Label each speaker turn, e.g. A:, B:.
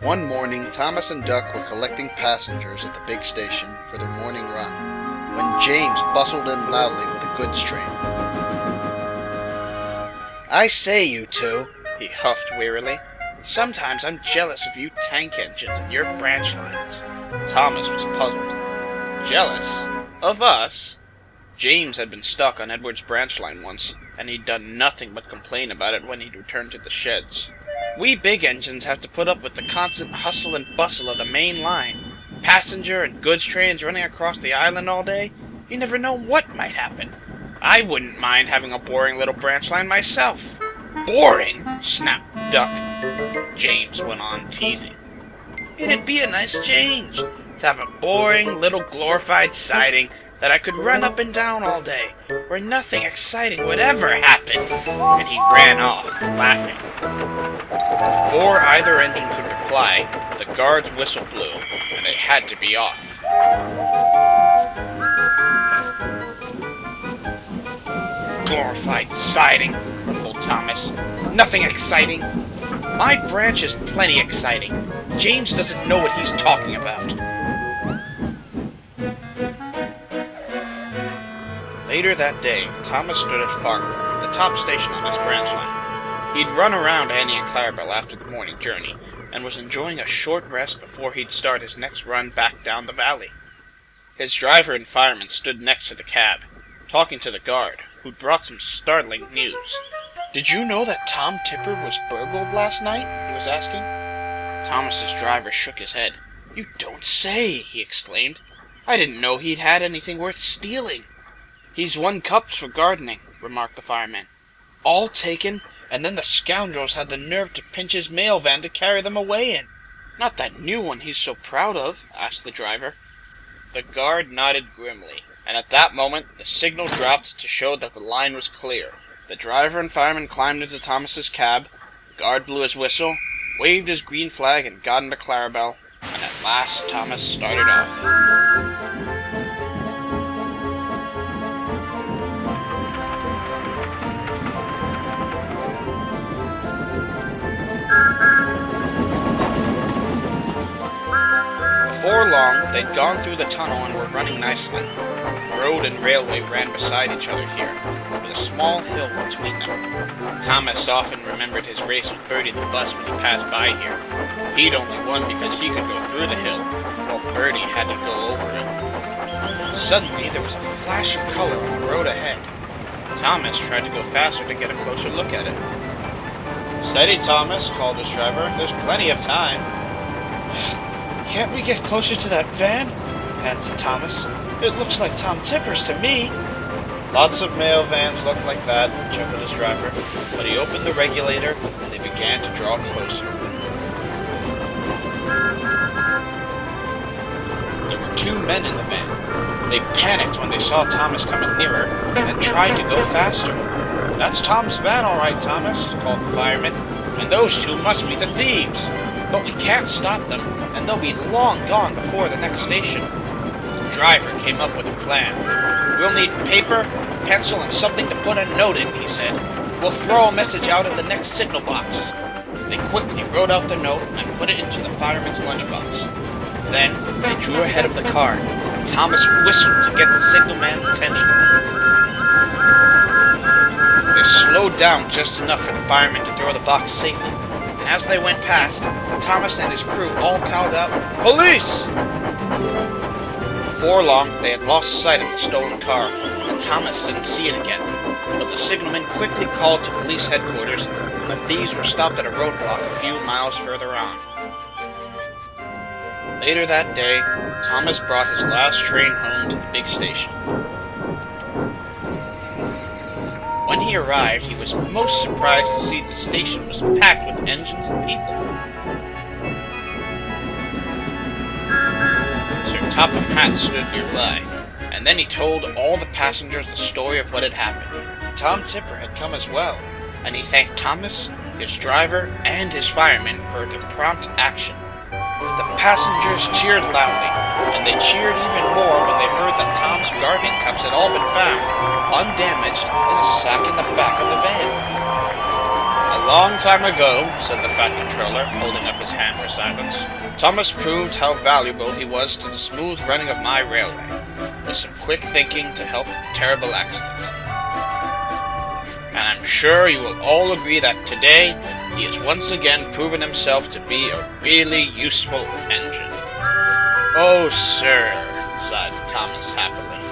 A: One morning, Thomas and Duck were collecting passengers at the big station for their morning run, when James bustled in loudly with a goods train. "I say, you two," he huffed wearily, "sometimes I'm jealous of you tank engines and your branch lines." Thomas was puzzled. Jealous? Of us? James had been stuck on Edward's branch line once, and he'd done nothing but complain about it when he'd returned to the sheds. "We big engines have to put up with the constant hustle and bustle of the main line. Passenger and goods trains running across the island all day. You never know what might happen. I wouldn't mind having a boring little branch line myself." "Boring?" snapped Duck. James went on teasing. "It'd be a nice change to have a boring little glorified siding that I could run up and down all day, where nothing exciting would ever happen." And he ran off, laughing. Before either engine could reply, the guard's whistle blew, and they had to be off. "Glorified siding," rumbled Thomas. "Nothing exciting. My branch is plenty exciting. James doesn't know what he's talking about." Later that day, Thomas stood at Farnborough, the top station on his branch line. He'd run around Annie and Clarabelle after the morning journey, and was enjoying a short rest before he'd start his next run back down the valley. His driver and fireman stood next to the cab, talking to the guard, who'd brought some startling news. "Did you know that Tom Tipper was burgled last night?" he was asking. Thomas's driver shook his head. "You don't say," he exclaimed. "I didn't know he'd had anything worth stealing." "He's won cups for gardening," remarked the fireman. "All taken, and then the scoundrels had the nerve to pinch his mail van to carry them away in." "Not that new one he's so proud of?" asked the driver. The guard nodded grimly, and at that moment the signal dropped to show that the line was clear. The driver and fireman climbed into Thomas's cab, the guard blew his whistle, waved his green flag, and got into Clarabelle, and at last Thomas started off. Before long, they'd gone through the tunnel and were running nicely. Road and railway ran beside each other here, with a small hill between them. Thomas often remembered his race with Bertie the bus when he passed by here. He'd only won because he could go through the hill, while Bertie had to go over it. Suddenly, there was a flash of color on the road ahead. Thomas tried to go faster to get a closer look at it. "Steady, Thomas," called his driver. "There's plenty of time." "Can't we get closer to that van?" panted Thomas. "It looks like Tom Tipper's to me." "Lots of mail vans look like that," chuckled his driver, but he opened the regulator and they began to draw closer. There were two men in the van. They panicked when they saw Thomas coming nearer and tried to go faster. "That's Tom's van, all right, Thomas," called the fireman, "and those two must be the thieves. But we can't stop them, and they'll be long gone before the next station." The driver came up with a plan. "We'll need paper, pencil, and something to put a note in," he said. "We'll throw a message out in the next signal box." They quickly wrote out the note and put it into the fireman's lunchbox. Then they drew ahead of the car, and Thomas whistled to get the signalman's attention. They slowed down just enough for the fireman to throw the box safely, and as they went past, Thomas and his crew all called out, "Police!" Before long, they had lost sight of the stolen car, and Thomas didn't see it again. But the signalman quickly called to police headquarters, and the thieves were stopped at a roadblock a few miles further on. Later that day, Thomas brought his last train home to the big station. When he arrived, he was most surprised to see the station was packed with engines and people. Sir Topham Hatt stood nearby, and then he told all the passengers the story of what had happened. Tom Tipper had come as well, and he thanked Thomas, his driver, and his firemen for their prompt action. The passengers cheered loudly, and they cheered even more when they heard that Tom's gardening cups had all been found, undamaged, in a sack in the back of the van. A A long time ago, said the Fat Controller, holding up his hand for silence, Thomas proved how valuable he was to the smooth running of my railway, with some quick thinking to help a terrible accident. And I'm sure you will all agree that today he has once again proven himself to be a really useful engine. Oh, sir, sighed Thomas happily.